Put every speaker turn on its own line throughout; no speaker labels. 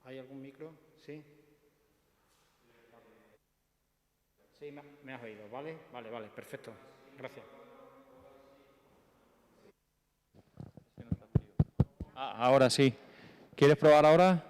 ¿Hay algún micro? Sí. Sí, me has oído, ¿vale? Vale, vale, perfecto. Gracias.
Ahora sí. ¿Quieres probar ahora?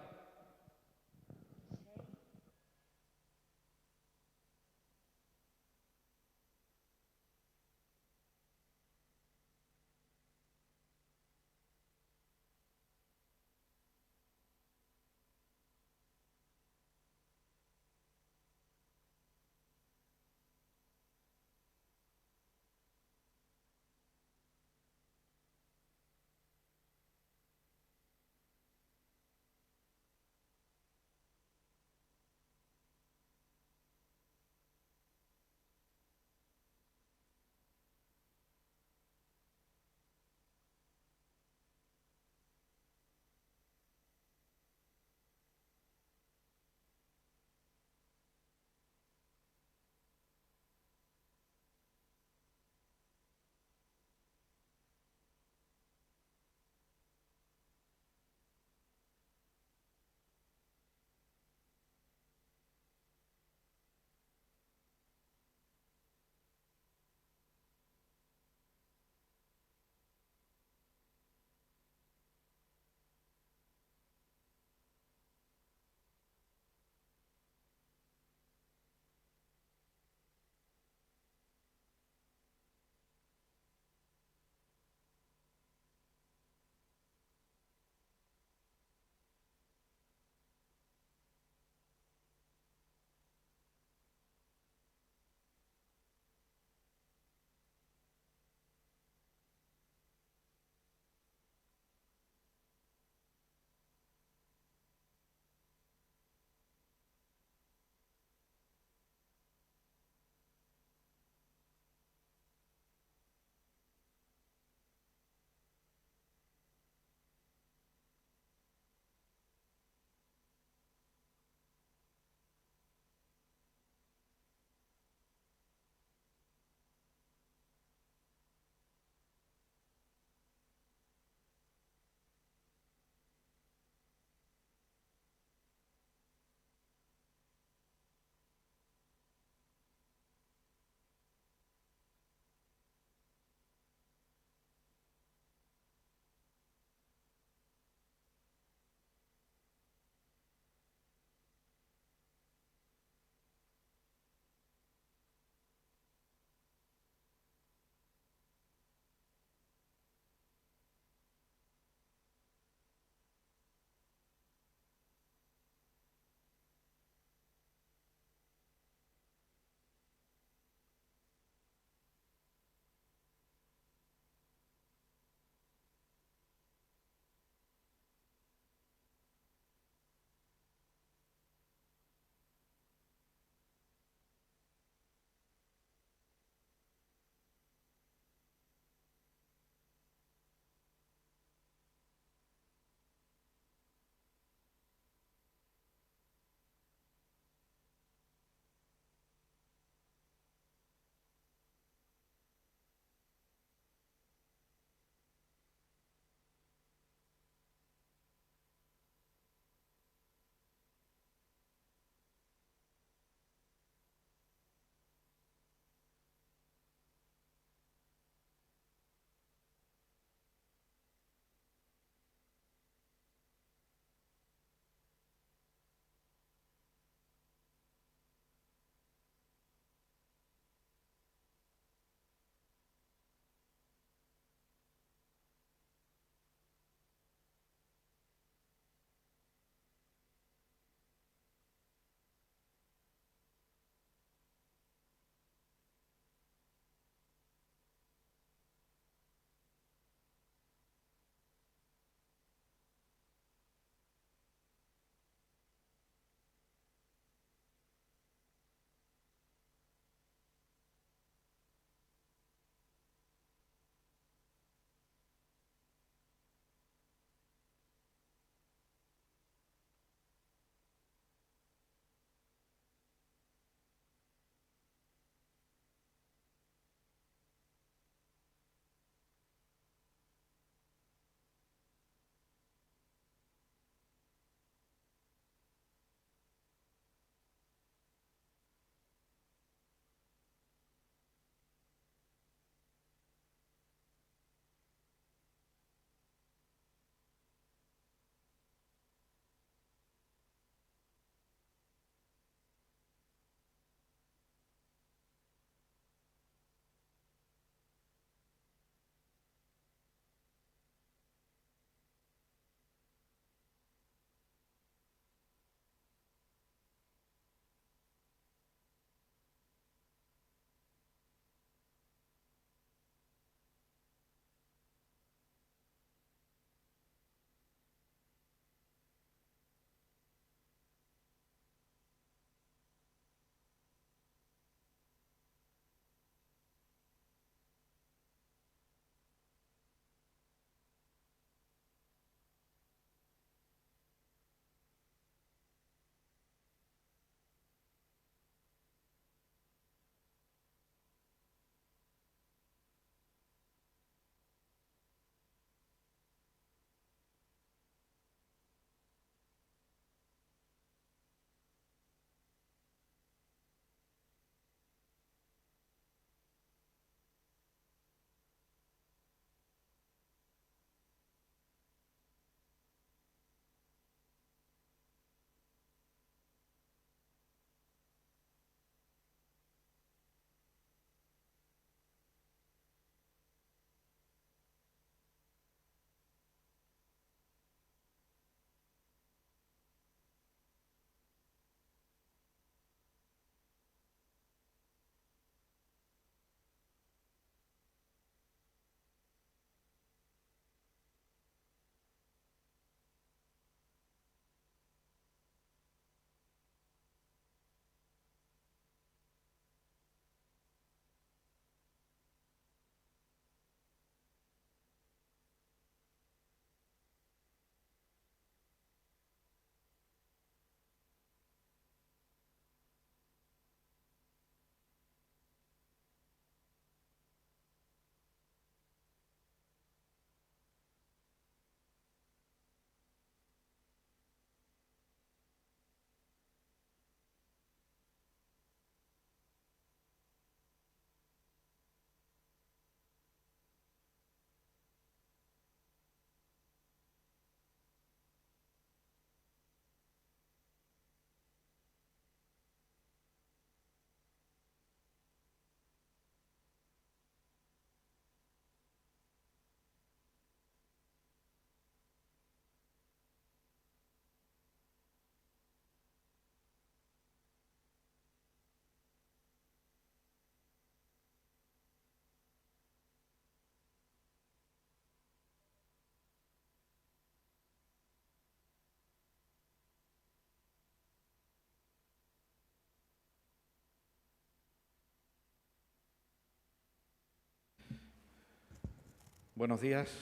Buenos días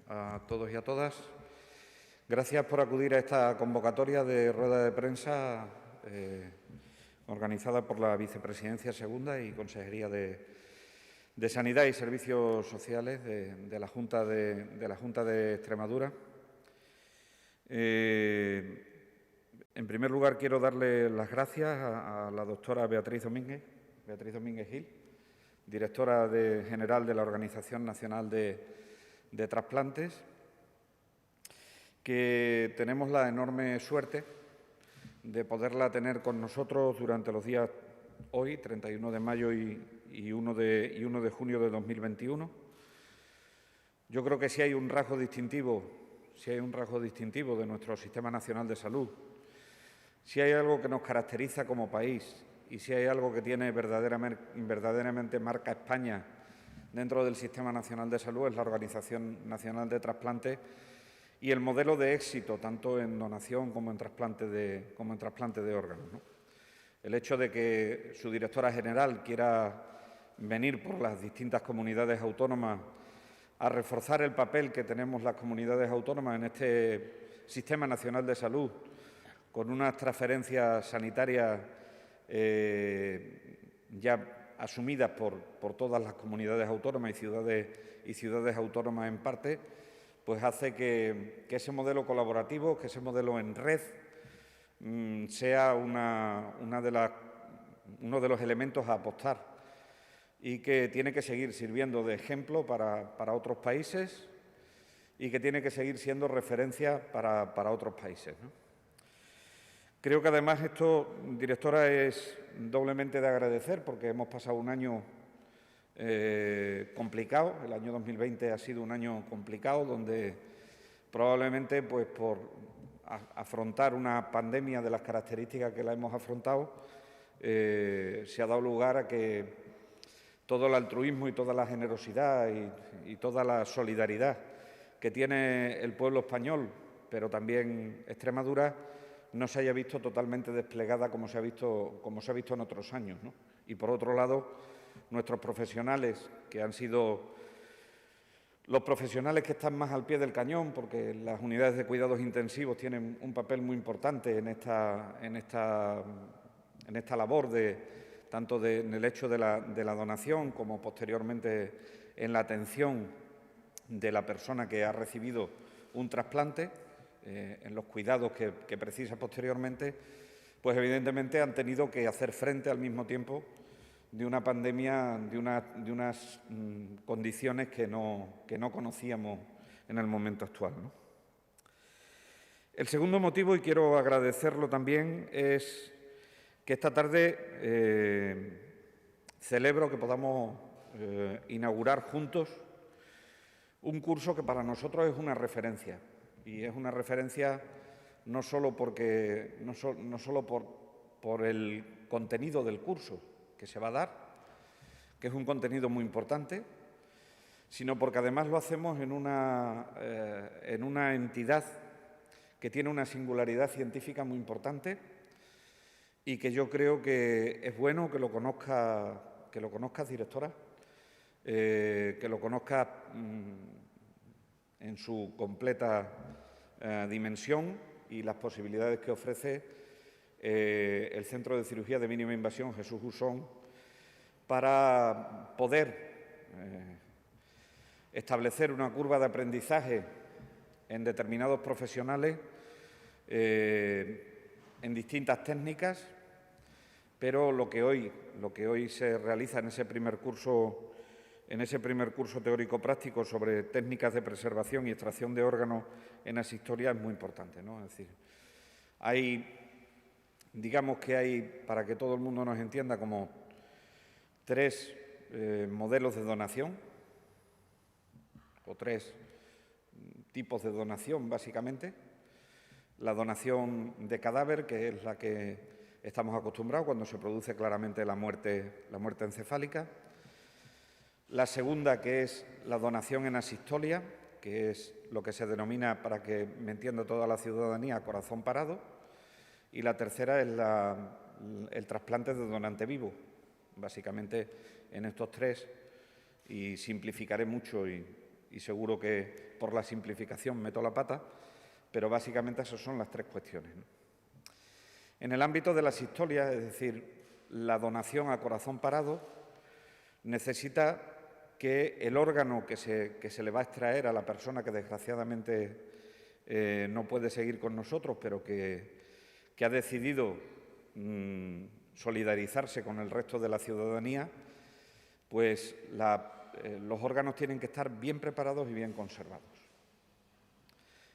a todos y a todas. Gracias por acudir a esta convocatoria de rueda de prensa organizada por la Vicepresidencia Segunda y Consejería de Sanidad y Servicios Sociales de la Junta de Extremadura. En primer lugar, quiero darle las gracias a la doctora Beatriz Domínguez Gil, directora general de la Organización Nacional de Trasplantes, que tenemos la enorme suerte de poderla tener con nosotros durante los días hoy, 31 de mayo y 1 de junio de 2021. Yo creo que si hay un rasgo distintivo de nuestro Sistema Nacional de Salud, si hay algo que nos caracteriza como país y si hay algo que tiene verdaderamente marca España dentro del Sistema Nacional de Salud, es la Organización Nacional de Trasplantes y el modelo de éxito tanto en donación como en trasplante de órganos, ¿no? El hecho de que su directora general quiera venir por las distintas comunidades autónomas a reforzar el papel que tenemos las comunidades autónomas en este Sistema Nacional de Salud, con unas transferencias sanitarias ya asumidas por todas las comunidades autónomas y ciudades autónomas en parte, pues hace que ese modelo colaborativo, que ese modelo en red, sea uno de los elementos a apostar y que tiene que seguir sirviendo de ejemplo para otros países y que tiene que seguir siendo referencia para otros países, ¿no? Creo que además esto, directora, es doblemente de agradecer porque hemos pasado un año complicado. El año 2020 ha sido un año complicado donde probablemente pues por afrontar una pandemia de las características que la hemos afrontado se ha dado lugar a que todo el altruismo y toda la generosidad y toda la solidaridad que tiene el pueblo español, pero también Extremadura, no se haya visto totalmente desplegada como se ha visto en otros años, ¿no? Y por otro lado, nuestros profesionales, que han sido los profesionales que están más al pie del cañón, porque las unidades de cuidados intensivos tienen un papel muy importante en esta labor tanto en el hecho de la donación como posteriormente en la atención de la persona que ha recibido un trasplante, en los cuidados que precisa posteriormente, pues evidentemente han tenido que hacer frente al mismo tiempo de una pandemia, de unas condiciones que no conocíamos en el momento actual, ¿no? El segundo motivo, y quiero agradecerlo también, es que esta tarde celebro que podamos inaugurar juntos un curso que para nosotros es una referencia. Y es una referencia no solo por el contenido del curso que se va a dar, que es un contenido muy importante, sino porque además lo hacemos en una entidad que tiene una singularidad científica muy importante y que yo creo que es bueno que lo conozcas, directora, que lo conozcas en su completa dimensión y las posibilidades que ofrece el Centro de Cirugía de Mínima Invasión Jesús Usón para poder establecer una curva de aprendizaje en determinados profesionales en distintas técnicas, pero lo que hoy se realiza en ese primer curso teórico-práctico sobre técnicas de preservación y extracción de órganos en asistolia es muy importante, ¿no? Es decir, digamos que hay, para que todo el mundo nos entienda, como tres modelos de donación o tres tipos de donación, básicamente. La donación de cadáver, que es la que estamos acostumbrados cuando se produce claramente la muerte encefálica. La segunda, que es la donación en asistolia, que es lo que se denomina, para que me entienda toda la ciudadanía, corazón parado. Y la tercera es el trasplante de donante vivo. Básicamente en estos tres, y simplificaré mucho y y seguro que por la simplificación meto la pata, pero básicamente esas son las tres cuestiones, ¿no? En el ámbito de las historias, es decir, la donación a corazón parado necesita que el órgano que se le va a extraer a la persona que desgraciadamente no puede seguir con nosotros, pero que ha decidido solidarizarse con el resto de la ciudadanía, pues los órganos tienen que estar bien preparados y bien conservados.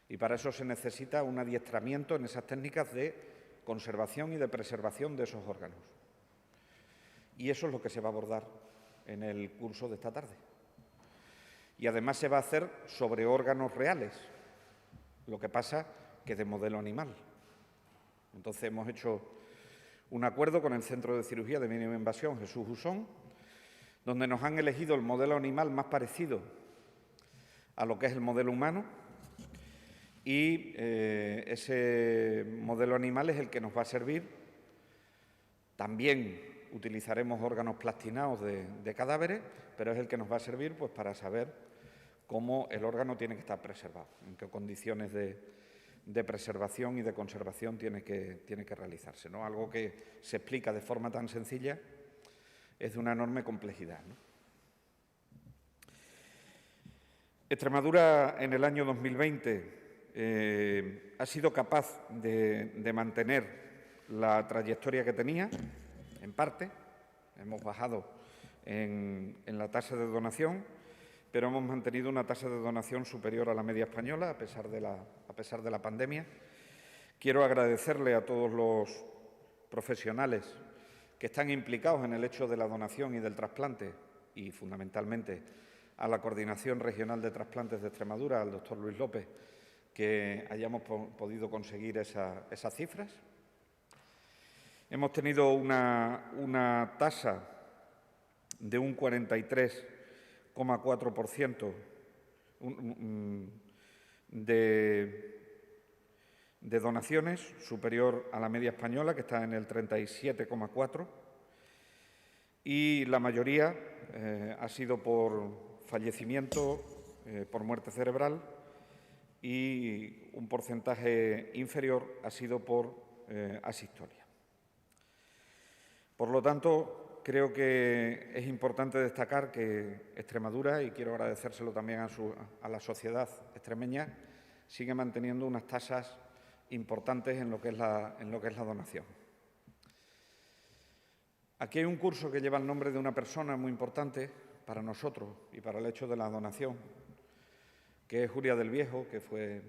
Y para eso se necesita un adiestramiento en esas técnicas de conservación y de preservación de esos órganos. Y eso es lo que se va a abordar en el curso de esta tarde. Y además se va a hacer sobre órganos reales, lo que pasa que de modelo animal. Entonces hemos hecho un acuerdo con el Centro de Cirugía de Mínima Invasión Jesús Usón, donde nos han elegido el modelo animal más parecido a lo que es el modelo humano, y ese modelo animal es el que nos va a servir. También utilizaremos órganos plastinados de cadáveres, pero es el que nos va a servir pues, para saber cómo el órgano tiene que estar preservado, en qué condiciones de preservación y de conservación tiene que realizarse, ¿no? Algo que se explica de forma tan sencilla es de una enorme complejidad, ¿no? Extremadura en el año 2020 ha sido capaz de mantener la trayectoria que tenía, en parte. Hemos bajado en la tasa de donación, pero hemos mantenido una tasa de donación superior a la media española, a pesar de la pandemia. Quiero agradecerle a todos los profesionales que están implicados en el hecho de la donación y del trasplante, y fundamentalmente a la Coordinación Regional de Trasplantes de Extremadura, al doctor Luis López, que hayamos podido conseguir esas cifras. Hemos tenido una tasa de un 43,4% de donaciones, superior a la media española, que está en el 37,4%, y la mayoría ha sido por fallecimiento, por muerte cerebral, y un porcentaje inferior ha sido por asistolia. Por lo tanto, creo que es importante destacar que Extremadura, y quiero agradecérselo también a la sociedad extremeña, sigue manteniendo unas tasas importantes en lo que es la donación. Aquí hay un curso que lleva el nombre de una persona muy importante para nosotros y para el hecho de la donación, que es Julia del Viejo, que fue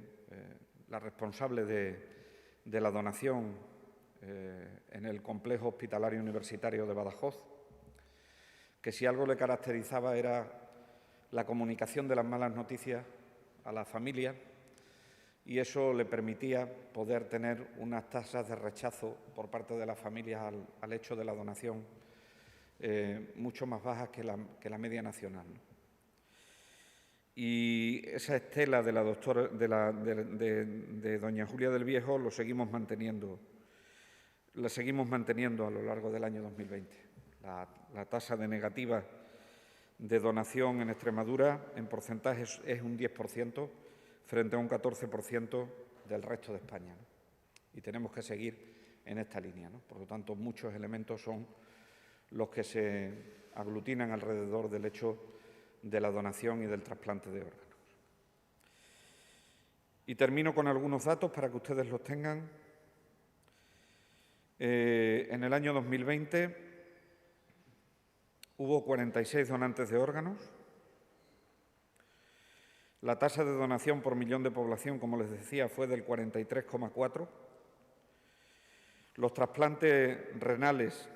la responsable de la donación en el Complejo Hospitalario Universitario de Badajoz, que si algo le caracterizaba era la comunicación de las malas noticias a la familia, y eso le permitía poder tener unas tasas de rechazo por parte de las familias al hecho de la donación mucho más bajas que la media nacional, ¿no? Y esa estela de doña Julia del Viejo la seguimos manteniendo a lo largo del año 2020. La tasa de negativa de donación en Extremadura en porcentajes es un 10% frente a un 14% del resto de España, ¿no? Y tenemos que seguir en esta línea, ¿no? Por lo tanto, muchos elementos son los que se aglutinan alrededor del hecho de la donación y del trasplante de órganos. Y termino con algunos datos para que ustedes los tengan. En el año 2020 hubo 46 donantes de órganos. La tasa de donación por millón de población, como les decía, fue del 43,4. Los trasplantes renales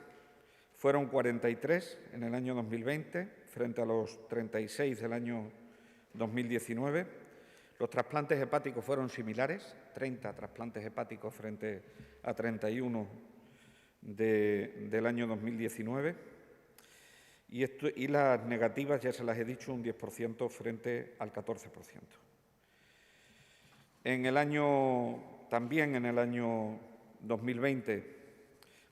fueron 43 en el año 2020, frente a los 36 del año 2019. Los trasplantes hepáticos fueron similares, 30 trasplantes hepáticos frente a 31 del año 2019. Y las negativas, ya se las he dicho, un 10% frente al 14%. También en el año 2020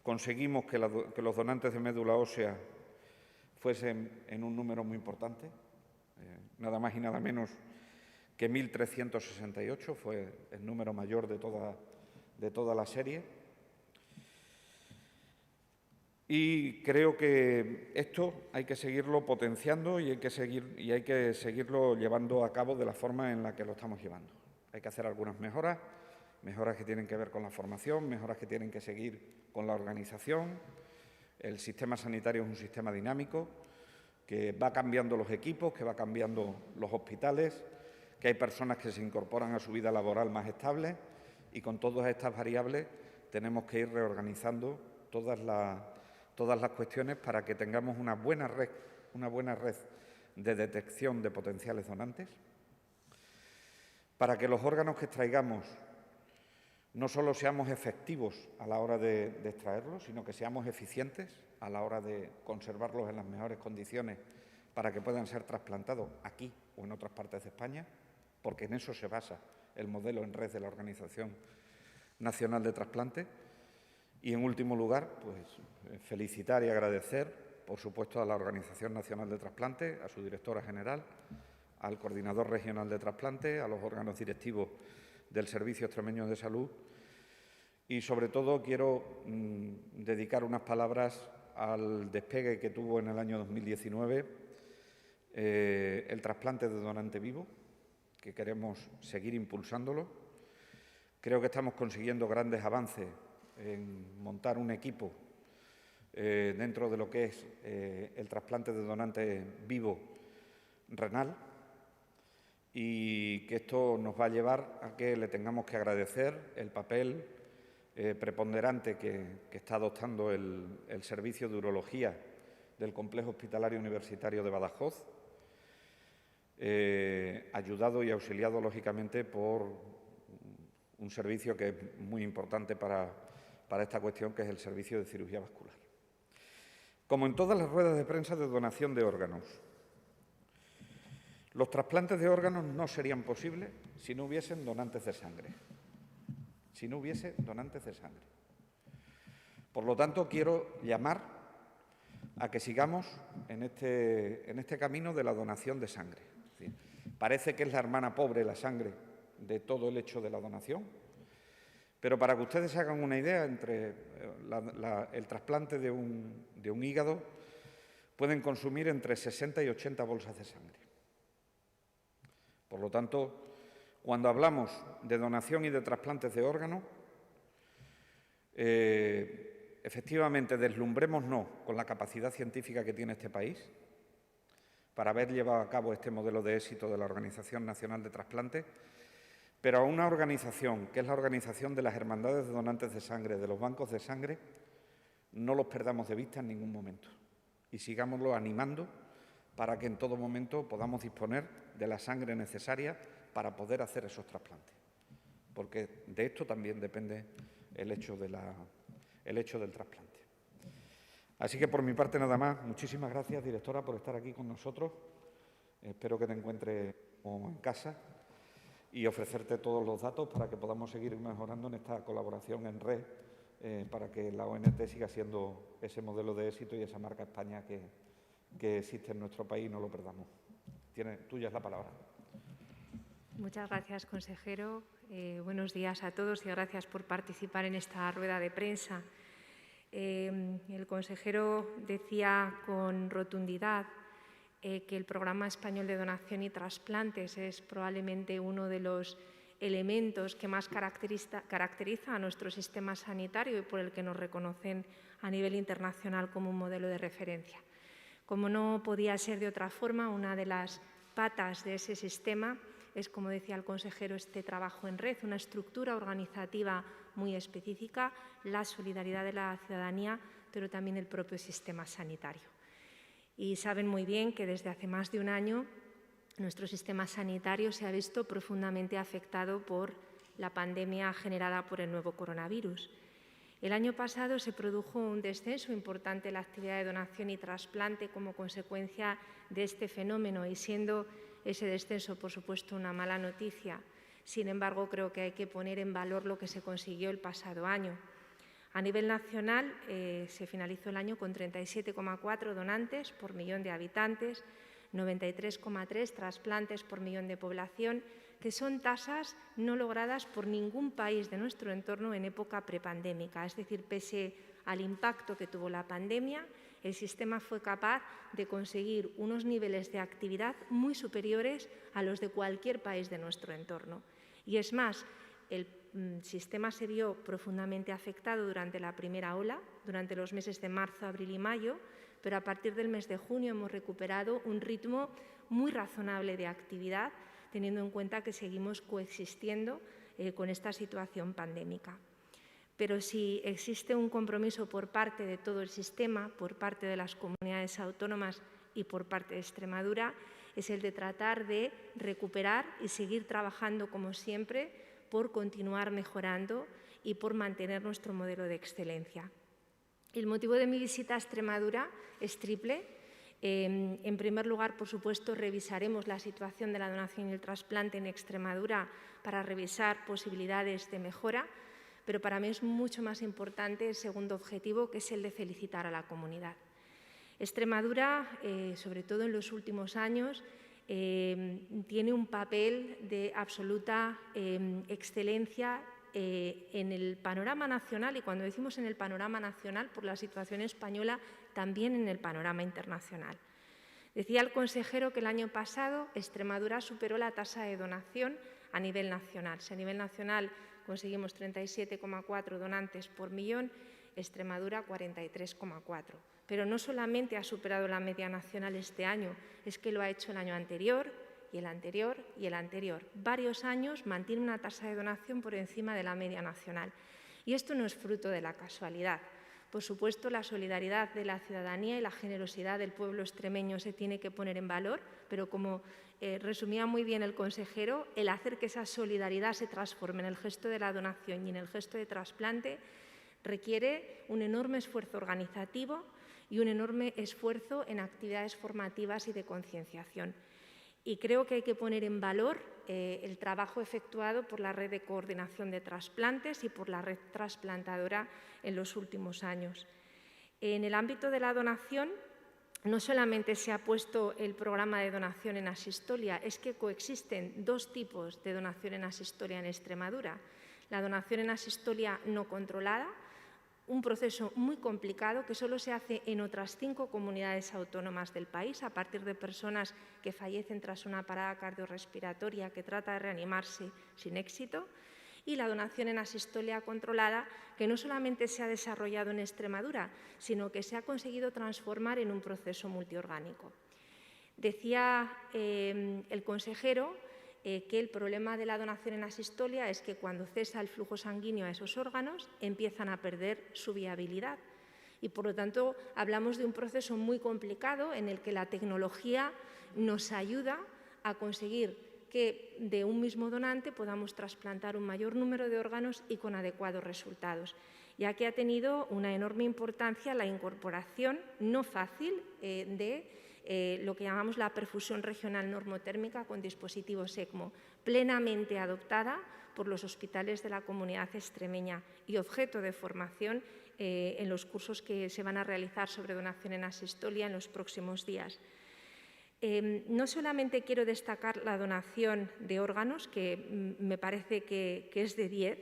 conseguimos que los donantes de médula ósea fuesen en un número muy importante, nada más y nada menos que 1.368, fue el número mayor de toda la serie. Y creo que esto hay que seguirlo potenciando y hay que seguirlo llevando a cabo de la forma en la que lo estamos llevando. Hay que hacer algunas mejoras que tienen que ver con la formación, mejoras que tienen que seguir con la organización. El sistema sanitario es un sistema dinámico que va cambiando los equipos, que va cambiando los hospitales, que hay personas que se incorporan a su vida laboral más estable y con todas estas variables tenemos que ir reorganizando todas las cuestiones para que tengamos una buena red de detección de potenciales donantes, para que los órganos que extraigamos no solo seamos efectivos a la hora de extraerlos, sino que seamos eficientes a la hora de conservarlos en las mejores condiciones para que puedan ser trasplantados aquí o en otras partes de España, porque en eso se basa el modelo en red de la Organización Nacional de Trasplante. Y, en último lugar, pues felicitar y agradecer, por supuesto, a la Organización Nacional de Trasplante, a su directora general, al coordinador regional de trasplante, a los órganos directivos del Servicio Extremeño de Salud y, sobre todo, quiero dedicar unas palabras al despegue que tuvo en el año 2019 el trasplante de donante vivo, que queremos seguir impulsándolo. Creo que estamos consiguiendo grandes avances en montar un equipo dentro de lo que es el trasplante de donante vivo renal y que esto nos va a llevar a que le tengamos que agradecer el papel preponderante que está adoptando el Servicio de Urología del Complejo Hospitalario Universitario de Badajoz, ayudado y auxiliado, lógicamente, por un servicio que es muy importante para esta cuestión, que es el Servicio de Cirugía Vascular. Como en todas las ruedas de prensa de donación de órganos, los trasplantes de órganos no serían posibles si no hubiesen donantes de sangre. Si no hubiese donantes de sangre. Por lo tanto, quiero llamar a que sigamos en este camino de la donación de sangre. Es decir, parece que es la hermana pobre la sangre de todo el hecho de la donación, pero para que ustedes se hagan una idea, entre el trasplante de un hígado pueden consumir entre 60 y 80 bolsas de sangre. Por lo tanto, cuando hablamos de donación y de trasplantes de órganos, efectivamente deslumbrémonos con la capacidad científica que tiene este país para haber llevado a cabo este modelo de éxito de la Organización Nacional de Trasplante, pero a una organización, que es la Organización de las Hermandades de Donantes de Sangre, de los bancos de sangre, no los perdamos de vista en ningún momento y sigámoslo animando para que en todo momento podamos disponer de la sangre necesaria para poder hacer esos trasplantes, porque de esto también depende el hecho del trasplante. Así que, por mi parte, nada más. Muchísimas gracias, directora, por estar aquí con nosotros. Espero que te encuentres como en casa y ofrecerte todos los datos para que podamos seguir mejorando en esta colaboración en red para que la ONT siga siendo ese modelo de éxito y esa marca España que existe en nuestro país y no lo perdamos. Tuya es la palabra.
Muchas gracias, consejero. Buenos días a todos y gracias por participar en esta rueda de prensa. El consejero decía con rotundidad que el Programa Español de Donación y Trasplantes es probablemente uno de los elementos que más caracteriza a nuestro sistema sanitario y por el que nos reconocen a nivel internacional como un modelo de referencia. Como no podía ser de otra forma, una de las patas de ese sistema es, como decía el consejero, este trabajo en red, una estructura organizativa muy específica, la solidaridad de la ciudadanía, pero también el propio sistema sanitario. Y saben muy bien que desde hace más de un año nuestro sistema sanitario se ha visto profundamente afectado por la pandemia generada por el nuevo coronavirus. El año pasado se produjo un descenso importante en la actividad de donación y trasplante como consecuencia de este fenómeno y siendo ese descenso, por supuesto, una mala noticia. Sin embargo, creo que hay que poner en valor lo que se consiguió el pasado año. A nivel nacional se finalizó el año con 37,4 donantes por millón de habitantes, 93,3 trasplantes por millón de población, que son tasas no logradas por ningún país de nuestro entorno en época prepandémica. Es decir, pese al impacto que tuvo la pandemia, el sistema fue capaz de conseguir unos niveles de actividad muy superiores a los de cualquier país de nuestro entorno. Y es más, el sistema se vio profundamente afectado durante la primera ola, durante los meses de marzo, abril y mayo, pero a partir del mes de junio hemos recuperado un ritmo muy razonable de actividad, teniendo en cuenta que seguimos coexistiendo con esta situación pandémica. Pero si existe un compromiso por parte de todo el sistema, por parte de las comunidades autónomas y por parte de Extremadura, es el de tratar de recuperar y seguir trabajando como siempre por continuar mejorando y por mantener nuestro modelo de excelencia. El motivo de mi visita a Extremadura es triple. En primer lugar, por supuesto, revisaremos la situación de la donación y el trasplante en Extremadura para revisar posibilidades de mejora, pero para mí es mucho más importante el segundo objetivo, que es el de felicitar a la comunidad. Extremadura, sobre todo en los últimos años, tiene un papel de absoluta excelencia en el panorama nacional, y cuando decimos en el panorama nacional, por la situación española, también en el panorama internacional. Decía el consejero que el año pasado Extremadura superó la tasa de donación a nivel nacional. Si a nivel nacional conseguimos 37,4 donantes por millón, Extremadura 43,4. Pero no solamente ha superado la media nacional este año, es que lo ha hecho el año anterior y el anterior y el anterior. Varios años mantiene una tasa de donación por encima de la media nacional. Y esto no es fruto de la casualidad. Por supuesto, la solidaridad de la ciudadanía y la generosidad del pueblo extremeño se tiene que poner en valor, pero como resumía muy bien el consejero, el hacer que esa solidaridad se transforme en el gesto de la donación y en el gesto de trasplante requiere un enorme esfuerzo organizativo y un enorme esfuerzo en actividades formativas y de concienciación. Y creo que hay que poner en valor el trabajo efectuado por la Red de Coordinación de Trasplantes y por la Red Trasplantadora en los últimos años. En el ámbito de la donación, no solamente se ha puesto el programa de donación en asistolia, es que coexisten dos tipos de donación en asistolia en Extremadura. La donación en asistolia no controlada, un proceso muy complicado que solo se hace en otras 5 comunidades autónomas del país a partir de personas que fallecen tras una parada cardiorrespiratoria que trata de reanimarse sin éxito, y la donación en asistolia controlada, que no solamente se ha desarrollado en Extremadura, sino que se ha conseguido transformar en un proceso multiorgánico. Decía el consejero que el problema de la donación en asistolia es que cuando cesa el flujo sanguíneo a esos órganos empiezan a perder su viabilidad y, por lo tanto, hablamos de un proceso muy complicado en el que la tecnología nos ayuda a conseguir que de un mismo donante podamos trasplantar un mayor número de órganos y con adecuados resultados, ya que ha tenido una enorme importancia la incorporación no fácil de lo que llamamos la perfusión regional normotérmica con dispositivos ECMO, plenamente adoptada por los hospitales de la comunidad extremeña y objeto de formación en los cursos que se van a realizar sobre donación en asistolia en los próximos días. No solamente quiero destacar la donación de órganos, que me parece que es de 10,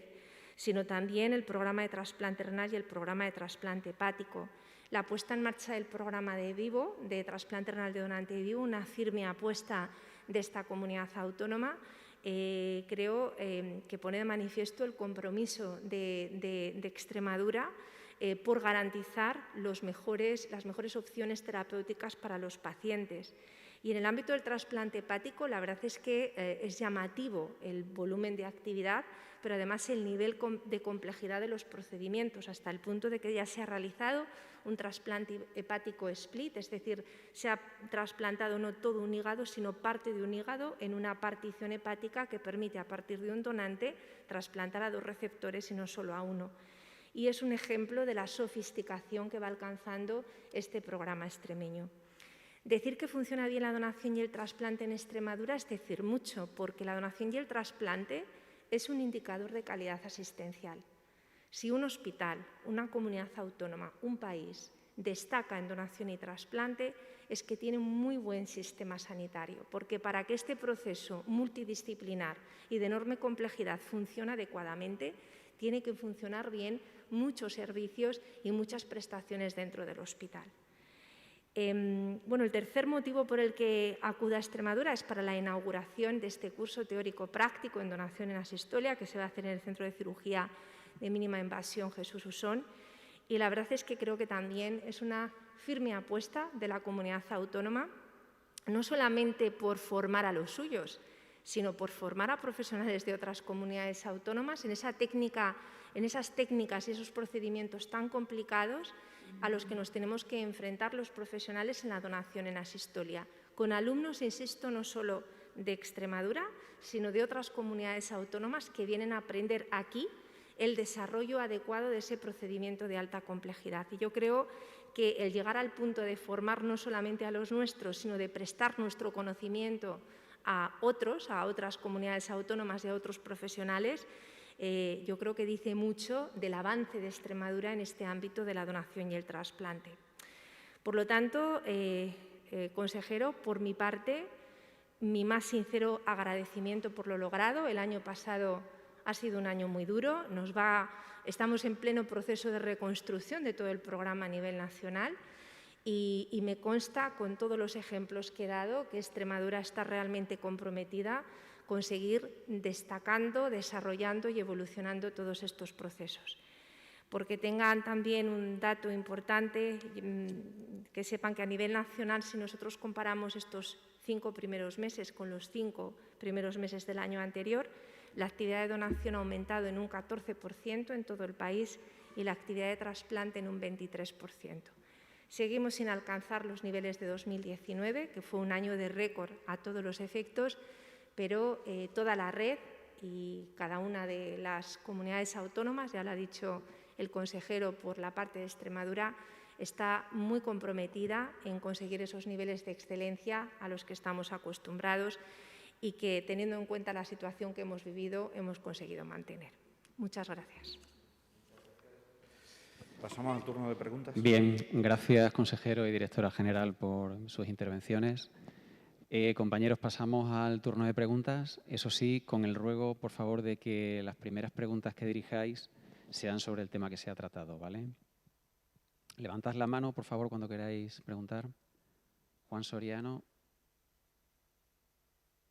sino también el programa de trasplante renal y el programa de trasplante hepático. La puesta en marcha del programa de vivo, de trasplante renal de donante vivo, una firme apuesta de esta comunidad autónoma, creo que pone de manifiesto el compromiso de Extremadura por garantizar las mejores opciones terapéuticas para los pacientes. Y en el ámbito del trasplante hepático, la verdad es que es llamativo el volumen de actividad, pero además el nivel de complejidad de los procedimientos, hasta el punto de que ya se ha realizado un trasplante hepático split, es decir, se ha trasplantado no todo un hígado, sino parte de un hígado en una partición hepática que permite, a partir de un donante, trasplantar a 2 receptores y no solo a 1. Y es un ejemplo de la sofisticación que va alcanzando este programa extremeño. Decir que funciona bien la donación y el trasplante en Extremadura es decir mucho, porque la donación y el trasplante es un indicador de calidad asistencial. Si un hospital, una comunidad autónoma, un país destaca en donación y trasplante, es que tiene un muy buen sistema sanitario, porque para que este proceso multidisciplinar y de enorme complejidad funcione adecuadamente, tiene que funcionar bien muchos servicios y muchas prestaciones dentro del hospital. El tercer motivo por el que acudo a Extremadura es para la inauguración de este curso teórico práctico en donación en asistolia que se va a hacer en el Centro de Cirugía de Mínima Invasión Jesús Usón. Y la verdad es que creo que también es una firme apuesta de la comunidad autónoma, no solamente por formar a los suyos, sino por formar a profesionales de otras comunidades autónomas en esas técnicas y esos procedimientos tan complicados a los que nos tenemos que enfrentar los profesionales en la donación en asistolia, con alumnos, insisto, no solo de Extremadura, sino de otras comunidades autónomas que vienen a aprender aquí el desarrollo adecuado de ese procedimiento de alta complejidad. Y yo creo que el llegar al punto de formar no solamente a los nuestros, sino de prestar nuestro conocimiento a otras comunidades autónomas y a otros profesionales, yo creo que dice mucho del avance de Extremadura en este ámbito de la donación y el trasplante. Por lo tanto, consejero, por mi parte, mi más sincero agradecimiento por lo logrado. El año pasado ha sido un año muy duro. Estamos en pleno proceso de reconstrucción de todo el programa a nivel nacional y me consta, con todos los ejemplos que he dado, que Extremadura está realmente comprometida con seguir destacando, desarrollando y evolucionando todos estos procesos. Porque tengan también un dato importante, que sepan que a nivel nacional, si nosotros comparamos estos 5 primeros meses con los 5 primeros meses del año anterior, la actividad de donación ha aumentado en un 14% en todo el país y la actividad de trasplante en un 23%. Seguimos sin alcanzar los niveles de 2019, que fue un año de récord a todos los efectos, pero toda la red y cada una de las comunidades autónomas, ya lo ha dicho el consejero por la parte de Extremadura, está muy comprometida en conseguir esos niveles de excelencia a los que estamos acostumbrados y que, teniendo en cuenta la situación que hemos vivido, hemos conseguido mantener. Muchas gracias.
Pasamos al turno de preguntas.
Bien, gracias, consejero y directora general, por sus intervenciones. Compañeros, pasamos al turno de preguntas. Eso sí, con el ruego, por favor, de que las primeras preguntas que dirijáis sean sobre el tema que se ha tratado, ¿vale? Levantad la mano, por favor, cuando queráis preguntar. Juan Soriano.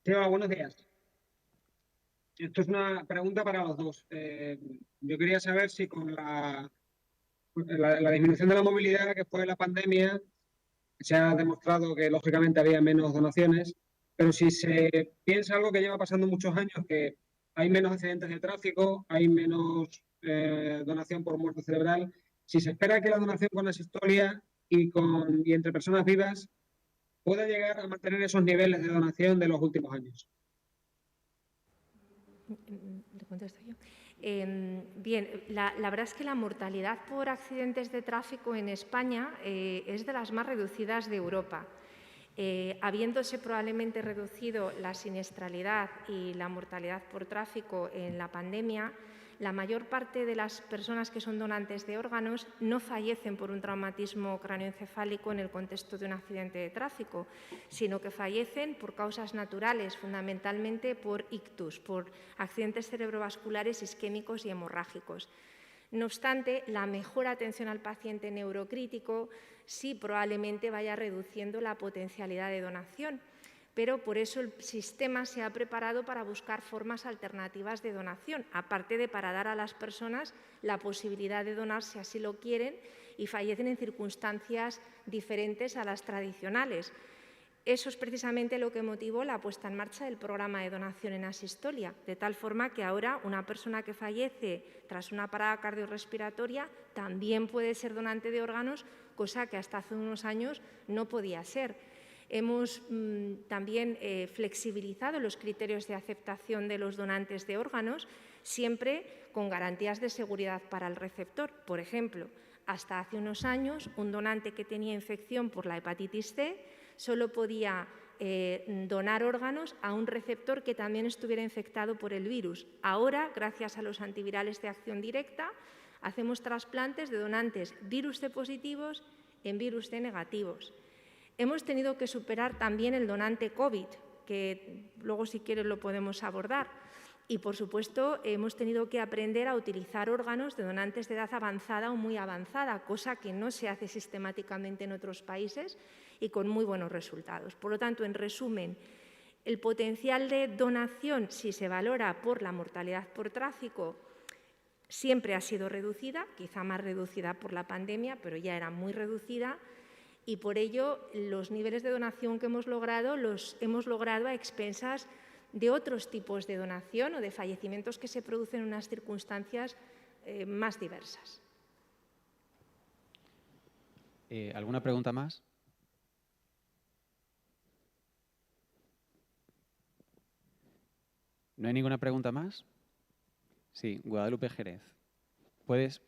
Seba, buenos días. Esto es una pregunta para los dos. Yo quería saber si con la disminución de la movilidad que fue la pandemia, se ha demostrado que lógicamente había menos donaciones, pero si se piensa algo que lleva pasando muchos años, que hay menos accidentes de tráfico, hay menos donación por muerte cerebral, si se espera que la donación con asistolia y entre personas vivas pueda llegar a mantener esos niveles de donación de los últimos años.
¿Le contesto yo? Bien, la verdad es que la mortalidad por accidentes de tráfico en España es de las más reducidas de Europa. Habiéndose probablemente reducido la siniestralidad y la mortalidad por tráfico en la pandemia, la mayor parte de las personas que son donantes de órganos no fallecen por un traumatismo cráneoencefálico en el contexto de un accidente de tráfico, sino que fallecen por causas naturales, fundamentalmente por ictus, por accidentes cerebrovasculares isquémicos y hemorrágicos. No obstante, la mejor atención al paciente neurocrítico sí probablemente vaya reduciendo la potencialidad de donación, pero por eso el sistema se ha preparado para buscar formas alternativas de donación, aparte de para dar a las personas la posibilidad de donar si así lo quieren y fallecen en circunstancias diferentes a las tradicionales. Eso es precisamente lo que motivó la puesta en marcha del programa de donación en asistolia, de tal forma que ahora una persona que fallece tras una parada cardiorrespiratoria también puede ser donante de órganos, cosa que hasta hace unos años no podía ser. Hemos también flexibilizado los criterios de aceptación de los donantes de órganos, siempre con garantías de seguridad para el receptor. Por ejemplo, hasta hace unos años, un donante que tenía infección por la hepatitis C solo podía donar órganos a un receptor que también estuviera infectado por el virus. Ahora, gracias a los antivirales de acción directa, hacemos trasplantes de donantes virus C positivos en virus C negativos. Hemos tenido que superar también el donante COVID, que luego si quieres lo podemos abordar. Y, por supuesto, hemos tenido que aprender a utilizar órganos de donantes de edad avanzada o muy avanzada, cosa que no se hace sistemáticamente en otros países y con muy buenos resultados. Por lo tanto, en resumen, el potencial de donación, si se valora por la mortalidad por tráfico, siempre ha sido reducida, quizá más reducida por la pandemia, pero ya era muy reducida, y por ello los niveles de donación que hemos logrado los hemos logrado a expensas de otros tipos de donación o de fallecimientos que se producen en unas circunstancias más diversas.
¿Alguna pregunta más? ¿No hay ninguna pregunta más? Sí, Guadalupe Jerez. ¿Puedes?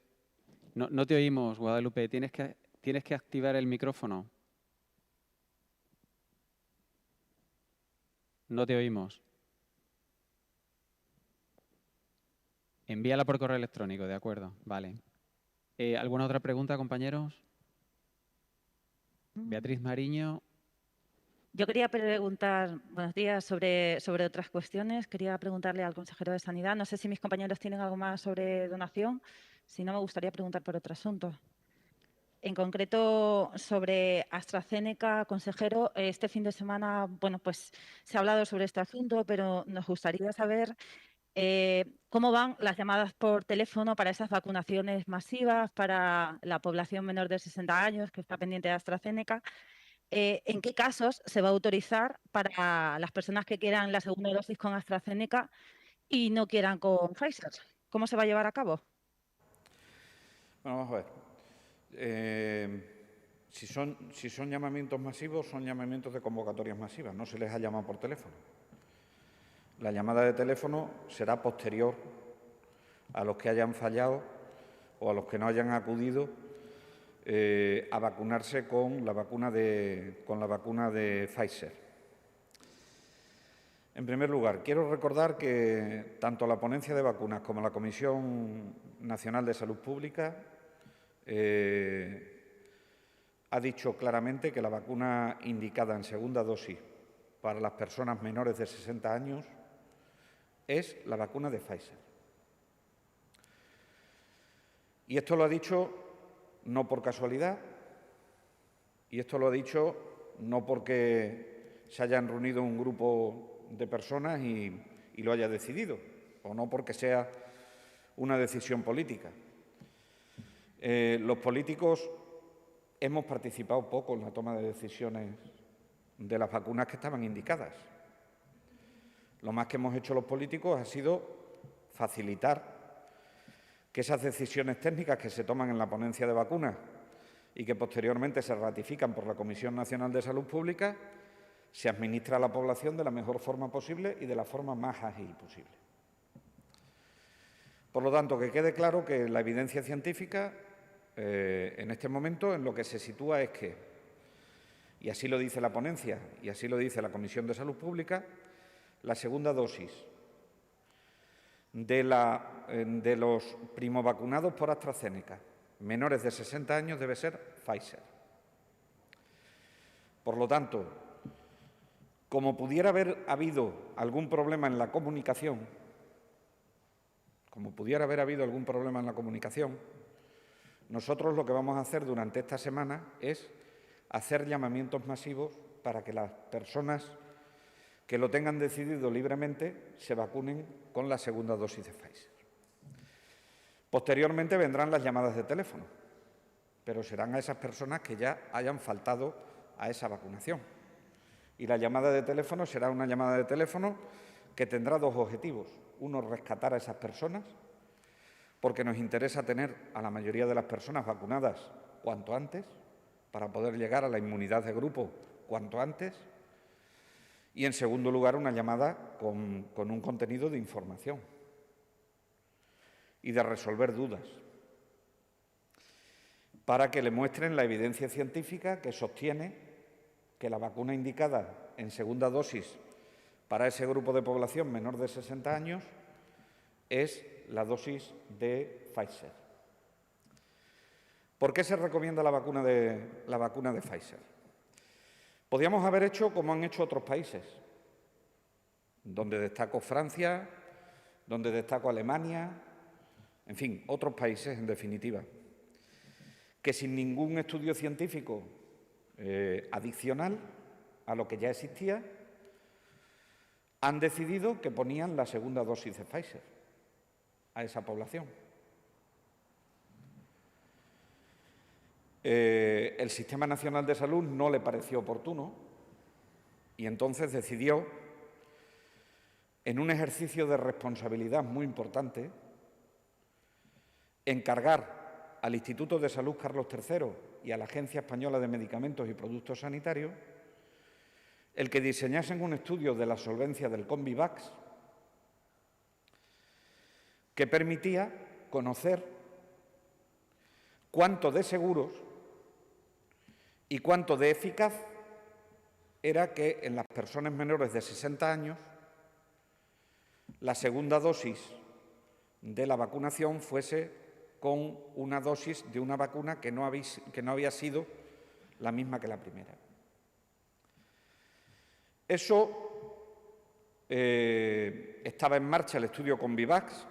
No te oímos, Guadalupe. Tienes que activar el micrófono. No te oímos. Envíala por correo electrónico, de acuerdo. Vale. ¿Alguna otra pregunta, compañeros? Beatriz Mariño.
Yo quería preguntar, buenos días, sobre otras cuestiones. Quería preguntarle al consejero de Sanidad. No sé si mis compañeros tienen algo más sobre donación. Si no, me gustaría preguntar por otro asunto. En concreto, sobre AstraZeneca, consejero, este fin de semana, bueno, pues se ha hablado sobre este asunto, pero nos gustaría saber cómo van las llamadas por teléfono para esas vacunaciones masivas para la población menor de 60 años que está pendiente de AstraZeneca. ¿En qué casos se va a autorizar para las personas que quieran la segunda dosis con AstraZeneca y no quieran con Pfizer? ¿Cómo se va a llevar a cabo?
Bueno, vamos a ver. Si son llamamientos masivos, son llamamientos de convocatorias masivas. No se les ha llamado por teléfono. La llamada de teléfono será posterior a los que hayan fallado o a los que no hayan acudido a vacunarse con la vacuna de Pfizer. En primer lugar, quiero recordar que tanto la ponencia de vacunas como la Comisión Nacional de Salud Pública ha dicho claramente que la vacuna indicada en segunda dosis para las personas menores de 60 años es la vacuna de Pfizer. Y esto lo ha dicho no por casualidad, y esto lo ha dicho no porque se hayan reunido un grupo de personas y lo haya decidido, o no porque sea una decisión política. Los políticos hemos participado poco en la toma de decisiones de las vacunas que estaban indicadas. Lo más que hemos hecho los políticos ha sido facilitar que esas decisiones técnicas que se toman en la ponencia de vacunas y que posteriormente se ratifican por la Comisión Nacional de Salud Pública se administra a la población de la mejor forma posible y de la forma más ágil posible. Por lo tanto, que quede claro que la evidencia científica en este momento en lo que se sitúa es que, y así lo dice la ponencia y así lo dice la Comisión de Salud Pública, la segunda dosis de los primovacunados por AstraZeneca menores de 60 años debe ser Pfizer. Por lo tanto, como pudiera haber habido algún problema en la comunicación, nosotros lo que vamos a hacer durante esta semana es hacer llamamientos masivos para que las personas que lo tengan decidido libremente se vacunen con la segunda dosis de Pfizer. Posteriormente vendrán las llamadas de teléfono, pero serán a esas personas que ya hayan faltado a esa vacunación. Y la llamada de teléfono será una llamada de teléfono que tendrá dos objetivos. Uno, rescatar a esas personas, porque nos interesa tener a la mayoría de las personas vacunadas cuanto antes, para poder llegar a la inmunidad de grupo cuanto antes. Y, en segundo lugar, una llamada con un contenido de información y de resolver dudas, para que le muestren la evidencia científica que sostiene que la vacuna indicada en segunda dosis para ese grupo de población menor de 60 años es la dosis de Pfizer. ¿Por qué se recomienda la vacuna de Pfizer? Podíamos haber hecho como han hecho otros países, donde destaco Francia, donde destaco Alemania, en fin, otros países en definitiva, que sin ningún estudio científico adicional a lo que ya existía, han decidido que ponían la segunda dosis de Pfizer a esa población. El Sistema Nacional de Salud no le pareció oportuno y entonces decidió, en un ejercicio de responsabilidad muy importante, encargar al Instituto de Salud Carlos III y a la Agencia Española de Medicamentos y Productos Sanitarios el que diseñasen un estudio de la solvencia del Combivax que permitía conocer cuánto de seguros y cuánto de eficaz era que en las personas menores de 60 años la segunda dosis de la vacunación fuese con una dosis de una vacuna que no había sido la misma que la primera. Eso estaba en marcha el estudio Combivax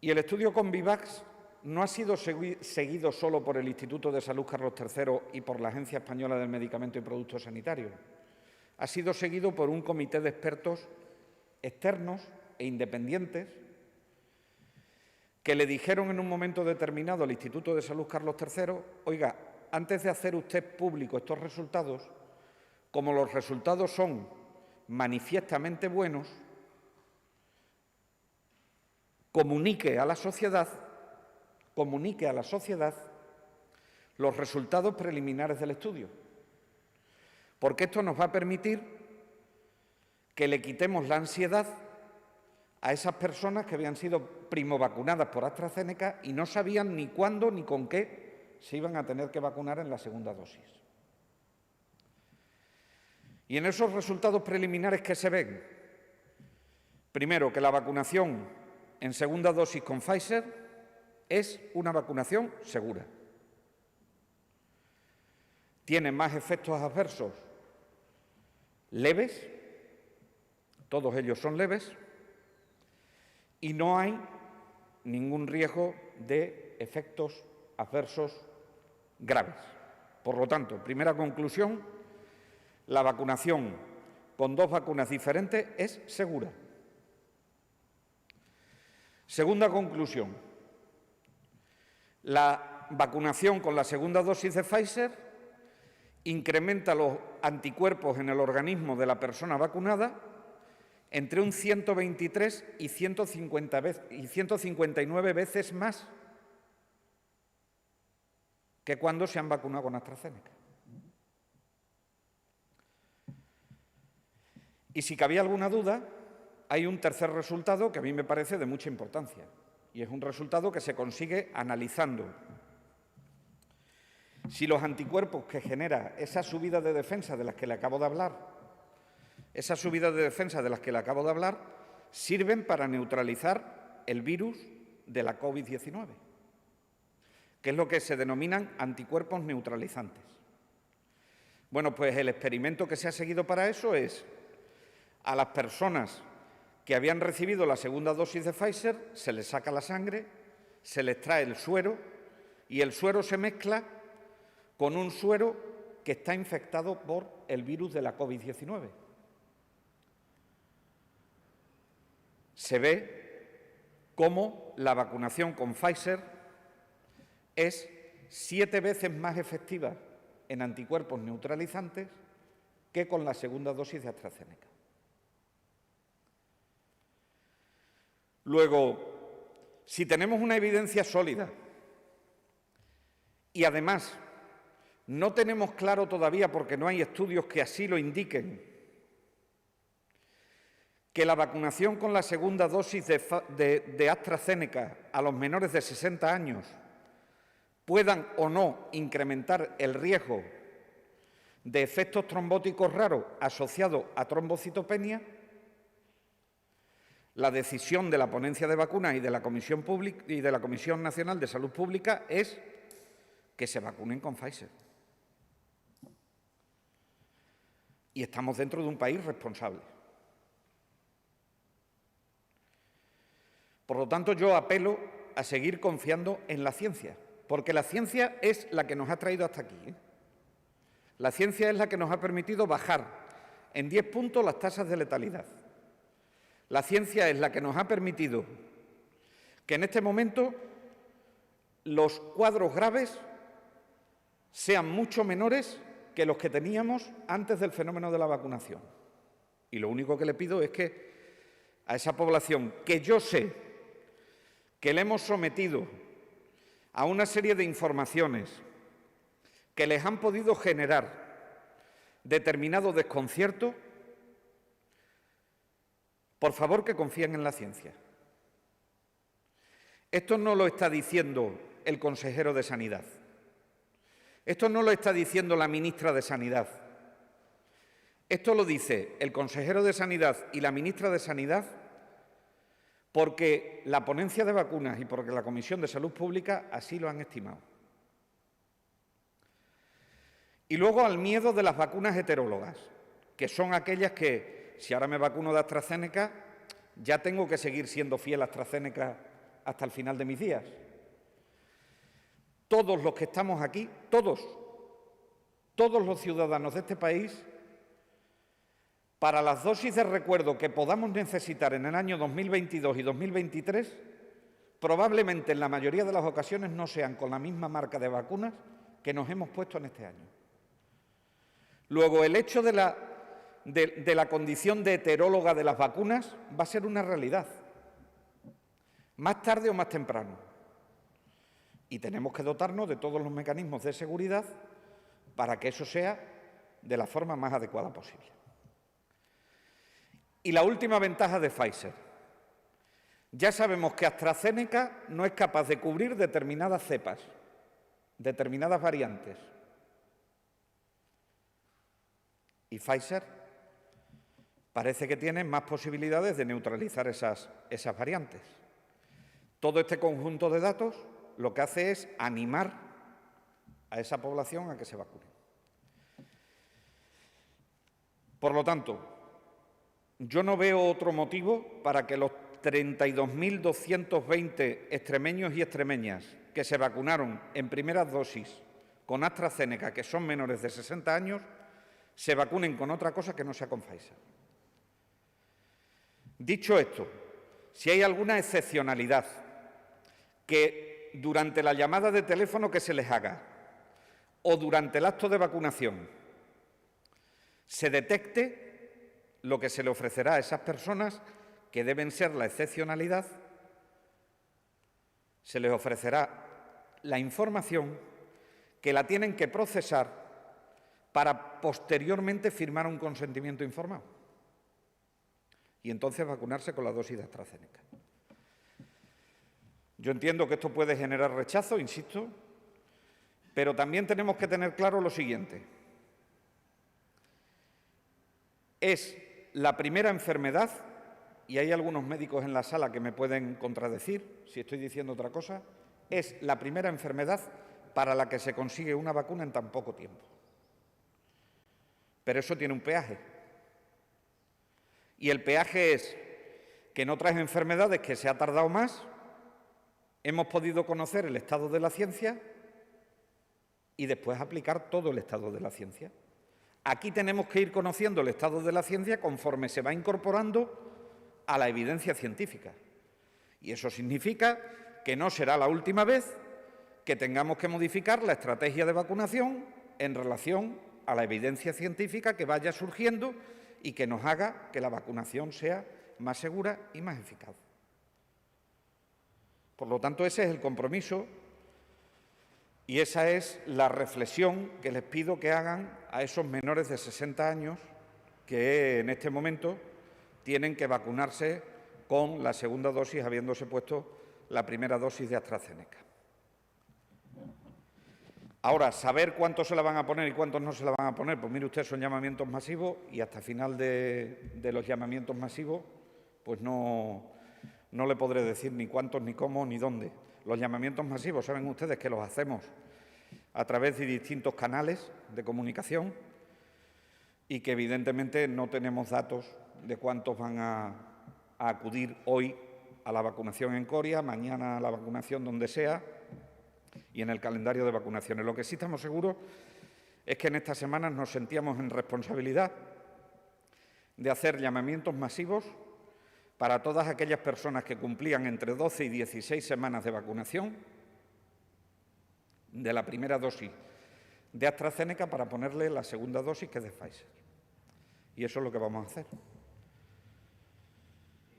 y el estudio Combivax no ha sido seguido solo por el Instituto de Salud Carlos III y por la Agencia Española del Medicamento y Productos Sanitarios. Ha sido seguido por un comité de expertos externos e independientes que le dijeron en un momento determinado al Instituto de Salud Carlos III, oiga, antes de hacer usted público estos resultados, como los resultados son manifiestamente buenos, comunique a la sociedad los resultados preliminares del estudio, porque esto nos va a permitir que le quitemos la ansiedad a esas personas que habían sido primovacunadas por AstraZeneca y no sabían ni cuándo ni con qué se iban a tener que vacunar en la segunda dosis. Y en esos resultados preliminares que se ven, primero, que la vacunación en segunda dosis con Pfizer es una vacunación segura. Tiene más efectos adversos leves, todos ellos son leves, y no hay ningún riesgo de efectos adversos graves. Por lo tanto, primera conclusión, la vacunación con dos vacunas diferentes es segura. Segunda conclusión, la vacunación con la segunda dosis de Pfizer incrementa los anticuerpos en el organismo de la persona vacunada entre un 123 y 159 veces más que cuando se han vacunado con AstraZeneca. Y si cabía alguna duda, hay un tercer resultado que a mí me parece de mucha importancia, y es un resultado que se consigue analizando si los anticuerpos que genera esa subida de defensa de las que le acabo de hablar, sirven para neutralizar el virus de la COVID-19, que es lo que se denominan anticuerpos neutralizantes. Bueno, pues el experimento que se ha seguido para eso es a las personas que habían recibido la segunda dosis de Pfizer, se les saca la sangre, se les trae el suero y el suero se mezcla con un suero que está infectado por el virus de la COVID-19. Se ve cómo la vacunación con Pfizer es 7 veces más efectiva en anticuerpos neutralizantes que con la segunda dosis de AstraZeneca. Luego, si tenemos una evidencia sólida y además no tenemos claro todavía, porque no hay estudios que así lo indiquen, que la vacunación con la segunda dosis de AstraZeneca a los menores de 60 años puedan o no incrementar el riesgo de efectos trombóticos raros asociados a trombocitopenia, la decisión de la ponencia de vacunas y de la Comisión Nacional de Salud Pública es que se vacunen con Pfizer. y estamos dentro de un país responsable. Por lo tanto, yo apelo a seguir confiando en la ciencia, porque la ciencia es la que nos ha traído hasta aquí, ¿eh? La ciencia es la que nos ha permitido bajar en 10 puntos las tasas de letalidad. La ciencia es la que nos ha permitido que en este momento los cuadros graves sean mucho menores que los que teníamos antes del fenómeno de la vacunación. Y lo único que le pido es que a esa población que yo sé que le hemos sometido a una serie de informaciones que les han podido generar determinado desconcierto, por favor que confíen en la ciencia. Esto no lo está diciendo el consejero de Sanidad. Esto no lo está diciendo la ministra de Sanidad. Esto lo dice el consejero de Sanidad y la ministra de Sanidad porque la ponencia de vacunas y porque la Comisión de Salud Pública así lo han estimado. Y luego al miedo de las vacunas heterólogas, que son aquellas que, si ahora me vacuno de AstraZeneca, ya tengo que seguir siendo fiel a AstraZeneca hasta el final de mis días. Todos los que estamos aquí, todos los ciudadanos de este país, para las dosis de recuerdo que podamos necesitar en el año 2022 y 2023, probablemente en la mayoría de las ocasiones no sean con la misma marca de vacunas que nos hemos puesto en este año. Luego, el hecho de la condición de heteróloga de las vacunas va a ser una realidad, más tarde o más temprano. Y tenemos que dotarnos de todos los mecanismos de seguridad para que eso sea de la forma más adecuada posible. Y la última ventaja de Pfizer. Ya sabemos que AstraZeneca no es capaz de cubrir determinadas cepas, determinadas variantes. Y Pfizer parece que tiene más posibilidades de neutralizar esas variantes. Todo este conjunto de datos lo que hace es animar a esa población a que se vacune. Por lo tanto, yo no veo otro motivo para que los 32.220 extremeños y extremeñas que se vacunaron en primeras dosis con AstraZeneca, que son menores de 60 años, se vacunen con otra cosa que no sea con Pfizer. Dicho esto, si hay alguna excepcionalidad que durante la llamada de teléfono que se les haga o durante el acto de vacunación se detecte, lo que se le ofrecerá a esas personas, que deben ser la excepcionalidad, se les ofrecerá la información que la tienen que procesar para posteriormente firmar un consentimiento informado y entonces vacunarse con la dosis de AstraZeneca. Yo entiendo que esto puede generar rechazo, insisto, pero también tenemos que tener claro lo siguiente. Es la primera enfermedad, y hay algunos médicos en la sala que me pueden contradecir si estoy diciendo otra cosa, es la primera enfermedad para la que se consigue una vacuna en tan poco tiempo. Pero eso tiene un peaje. Y el peaje es que en otras enfermedades que se ha tardado más, hemos podido conocer el estado de la ciencia y después aplicar todo el estado de la ciencia. Aquí tenemos que ir conociendo el estado de la ciencia conforme se va incorporando a la evidencia científica. Y eso significa que no será la última vez que tengamos que modificar la estrategia de vacunación en relación a la evidencia científica que vaya surgiendo y que nos haga que la vacunación sea más segura y más eficaz. Por lo tanto, ese es el compromiso y esa es la reflexión que les pido que hagan a esos menores de 60 años que en este momento tienen que vacunarse con la segunda dosis, habiéndose puesto la primera dosis de AstraZeneca. Ahora, saber cuántos se la van a poner y cuántos no se la van a poner, pues mire usted, son llamamientos masivos y hasta final de los llamamientos masivos, pues no le podré decir ni cuántos, ni cómo, ni dónde. Los llamamientos masivos, saben ustedes que los hacemos a través de distintos canales de comunicación y que evidentemente no tenemos datos de cuántos van a acudir hoy a la vacunación en Coria, mañana a la vacunación donde sea y en el calendario de vacunaciones. Lo que sí estamos seguros es que en estas semanas nos sentíamos en responsabilidad de hacer llamamientos masivos para todas aquellas personas que cumplían entre 12 y 16 semanas de vacunación de la primera dosis de AstraZeneca para ponerle la segunda dosis, que es de Pfizer. Y eso es lo que vamos a hacer.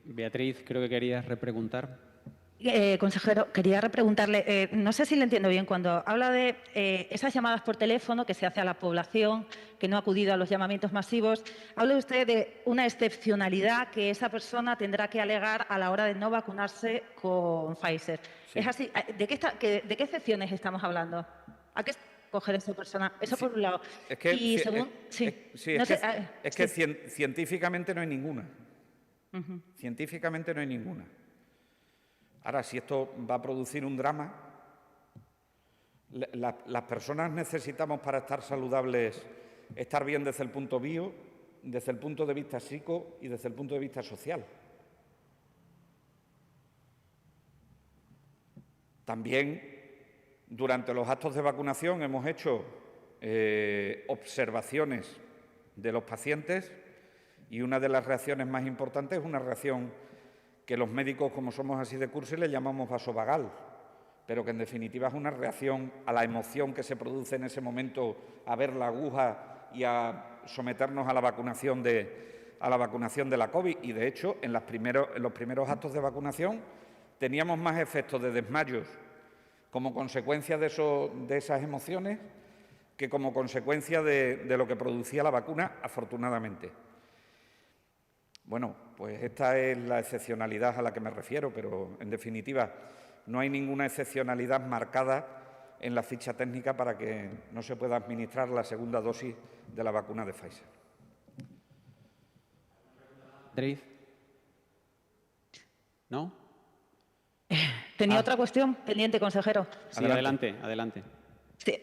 Beatriz, creo que querías repreguntar.
Consejero, quería repreguntarle, no sé si le entiendo bien, cuando habla de esas llamadas por teléfono que se hace a la población que no ha acudido a los llamamientos masivos, habla usted de una excepcionalidad que esa persona tendrá que alegar a la hora de no vacunarse con Pfizer.
Sí.
¿Es así? ¿De qué excepciones estamos hablando? ¿A qué coger esa persona? Eso
Sí.
por un lado.
Es que,
Y segundo,
científicamente no hay ninguna.
Uh-huh.
Científicamente no hay ninguna. Ahora, si esto va a producir un drama, las personas necesitamos, para estar saludables, estar bien desde el punto bio, desde el punto de vista psico y desde el punto de vista social. También, durante los actos de vacunación hemos hecho observaciones de los pacientes y una de las reacciones más importantes es una reacción que los médicos, como somos así de cursi, le llamamos vasovagal, pero que en definitiva es una reacción a la emoción que se produce en ese momento a ver la aguja y a someternos a la vacunación de la COVID. Y de hecho, en los primeros actos de vacunación teníamos más efectos de desmayos como consecuencia de esas emociones que como consecuencia de lo que producía la vacuna, afortunadamente. Bueno, pues esta es la excepcionalidad a la que me refiero, pero en definitiva no hay ninguna excepcionalidad marcada en la ficha técnica para que no se pueda administrar la segunda dosis de la vacuna de Pfizer.
Beatriz. ¿No?
Tenía otra cuestión pendiente, consejero.
Sí, adelante.
Sí,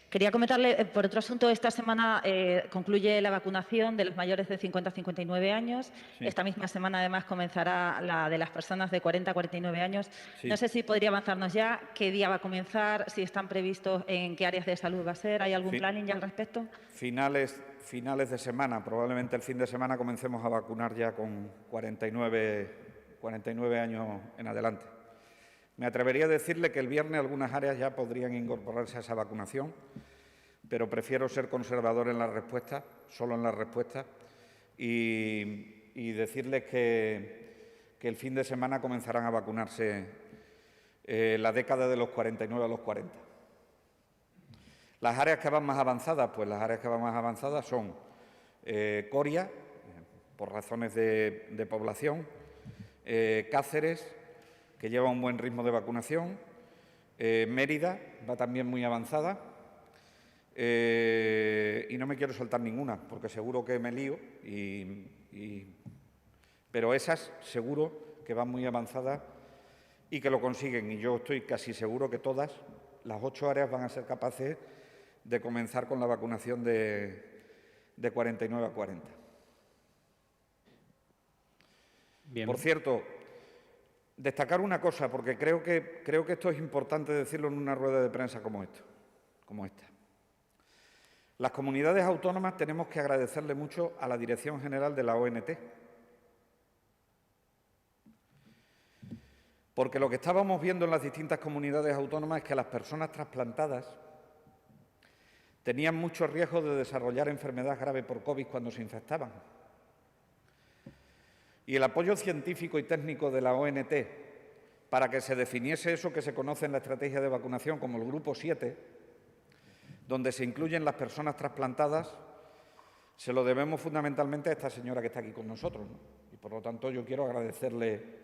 quería comentarle, por otro asunto, esta semana concluye la vacunación de los mayores de 50 a 59 años.
Sí.
Esta misma semana, además, comenzará la de las personas de 40 a 49 años.
Sí.
No sé si podría avanzarnos ya, qué día va a comenzar, si están previstos, en qué áreas de salud va a ser, ¿hay algún planning ya al respecto?
Finales de semana, probablemente el fin de semana comencemos a vacunar ya con 49 años en adelante. Me atrevería a decirle que el viernes algunas áreas ya podrían incorporarse a esa vacunación, pero prefiero ser conservador en la respuesta, solo en la respuesta, y decirles que el fin de semana comenzarán a vacunarse la década de los 49 a los 40. Las áreas que van más avanzadas, pues las áreas que van más avanzadas son Coria, por razones de población, Cáceres, que lleva un buen ritmo de vacunación, Mérida va también muy avanzada, y no me quiero saltar ninguna, porque seguro que me lío, pero esas seguro que van muy avanzadas y que lo consiguen, y yo estoy casi seguro que todas, las 8 áreas van a ser capaces de comenzar con la vacunación de 49 a 40.
Bien.
Por cierto, destacar una cosa, porque creo que esto es importante decirlo en una rueda de prensa como esta. Las comunidades autónomas tenemos que agradecerle mucho a la Dirección General de la ONT, porque lo que estábamos viendo en las distintas comunidades autónomas es que las personas trasplantadas tenían mucho riesgo de desarrollar enfermedad grave por COVID cuando se infectaban. Y el apoyo científico y técnico de la ONT para que se definiese eso que se conoce en la estrategia de vacunación como el Grupo 7, donde se incluyen las personas trasplantadas, se lo debemos fundamentalmente a esta señora que está aquí con nosotros, ¿no? Y por lo tanto yo quiero agradecerle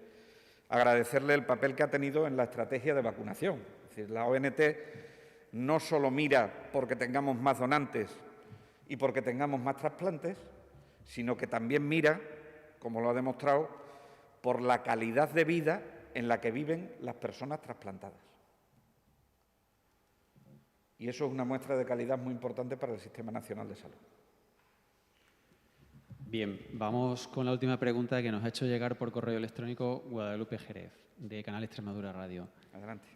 el papel que ha tenido en la estrategia de vacunación. Es decir, la ONT no solo mira porque tengamos más donantes y porque tengamos más trasplantes, sino que también mira, como lo ha demostrado, por la calidad de vida en la que viven las personas trasplantadas. Y eso es una muestra de calidad muy importante para el Sistema Nacional de Salud.
Bien, vamos con la última pregunta que nos ha hecho llegar por correo electrónico Guadalupe Jerez, de Canal Extremadura Radio.
Adelante.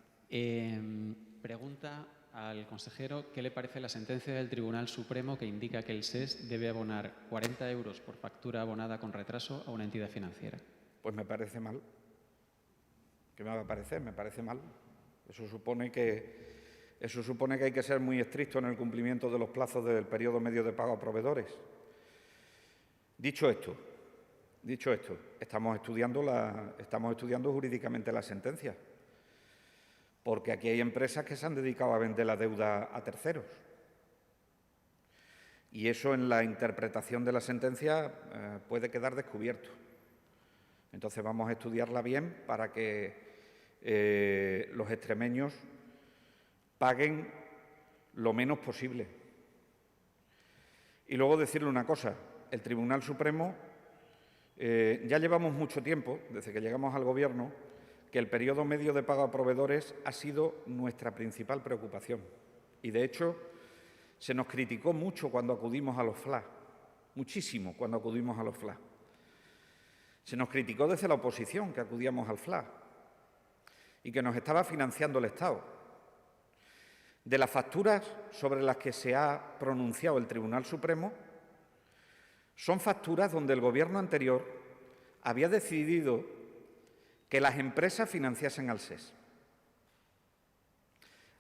Pregunta al consejero qué le parece la sentencia del Tribunal Supremo que indica que el SES debe abonar 40 euros por factura abonada con retraso a una entidad financiera.
Pues me parece mal. ¿Qué me va a parecer? Me parece mal. Eso supone que hay que ser muy estricto en el cumplimiento de los plazos del periodo medio de pago a proveedores. Dicho esto, estamos estudiando jurídicamente la sentencia, porque aquí hay empresas que se han dedicado a vender la deuda a terceros. Y eso en la interpretación de la sentencia puede quedar descubierto. Entonces vamos a estudiarla bien para que los extremeños paguen lo menos posible. Y luego decirle una cosa, el Tribunal Supremo, ya llevamos mucho tiempo, desde que llegamos al Gobierno, que el periodo medio de pago a proveedores ha sido nuestra principal preocupación. Y, de hecho, se nos criticó mucho cuando acudimos a los FLA, muchísimo cuando acudimos a los FLA. Se nos criticó desde la oposición que acudíamos al FLA y que nos estaba financiando el Estado. De las facturas sobre las que se ha pronunciado el Tribunal Supremo, son facturas donde el Gobierno anterior había decidido que las empresas financiasen al SES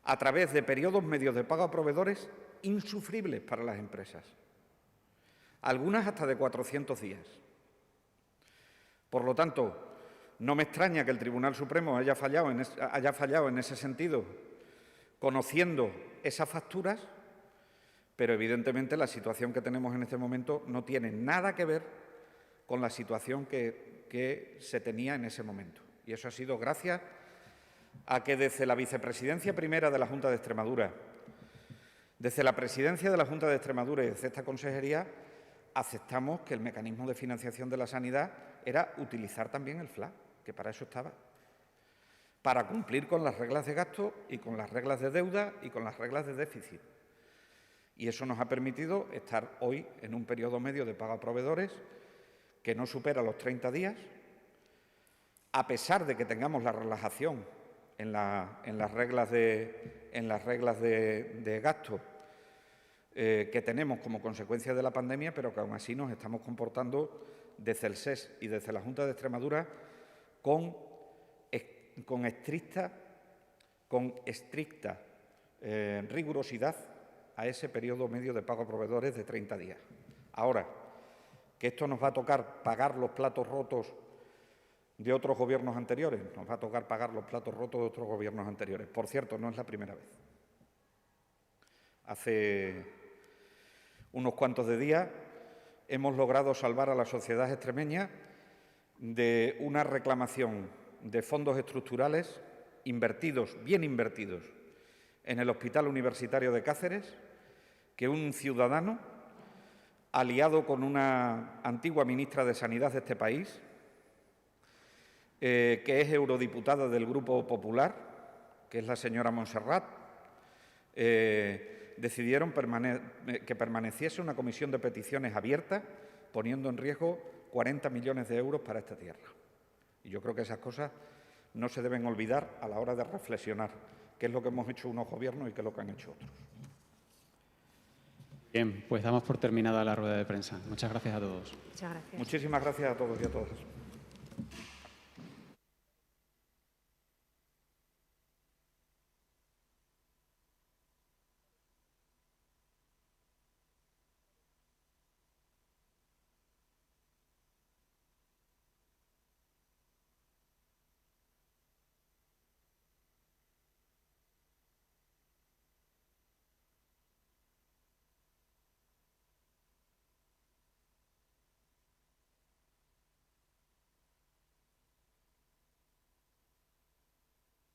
a través de periodos medios de pago a proveedores insufribles para las empresas, algunas hasta de 400 días. Por lo tanto, no me extraña que el Tribunal Supremo haya fallado en ese sentido, conociendo esas facturas, pero evidentemente la situación que tenemos en este momento no tiene nada que ver con la situación que se tenía en ese momento. Y eso ha sido gracias a que desde la vicepresidencia primera de la Junta de Extremadura, desde la presidencia de la Junta de Extremadura y desde esta consejería, aceptamos que el mecanismo de financiación de la sanidad era utilizar también el FLA, que para eso estaba, para cumplir con las reglas de gasto y con las reglas de deuda y con las reglas de déficit. Y eso nos ha permitido estar hoy en un periodo medio de pago a proveedores que no supera los 30 días, a pesar de que tengamos la relajación en las reglas de gasto que tenemos como consecuencia de la pandemia, pero que aún así nos estamos comportando desde el SES y desde la Junta de Extremadura con estricta rigurosidad a ese periodo medio de pago a proveedores de 30 días. Ahora, que esto nos va a tocar pagar los platos rotos de otros gobiernos anteriores, nos va a tocar pagar los platos rotos de otros gobiernos anteriores. Por cierto, no es la primera vez. Hace unos cuantos de días hemos logrado salvar a la sociedad extremeña de una reclamación de fondos estructurales bien invertidos, en el Hospital Universitario de Cáceres, que un ciudadano, aliado con una antigua ministra de Sanidad de este país, que es eurodiputada del Grupo Popular, que es la señora Montserrat, decidieron que permaneciese una comisión de peticiones abierta, poniendo en riesgo 40 millones de euros para esta tierra. Y yo creo que esas cosas no se deben olvidar a la hora de reflexionar qué es lo que hemos hecho unos gobiernos y qué es lo que han hecho otros.
Bien, pues damos por terminada la rueda de prensa. Muchas gracias a todos.
Muchas gracias.
Muchísimas gracias a todos y a todas.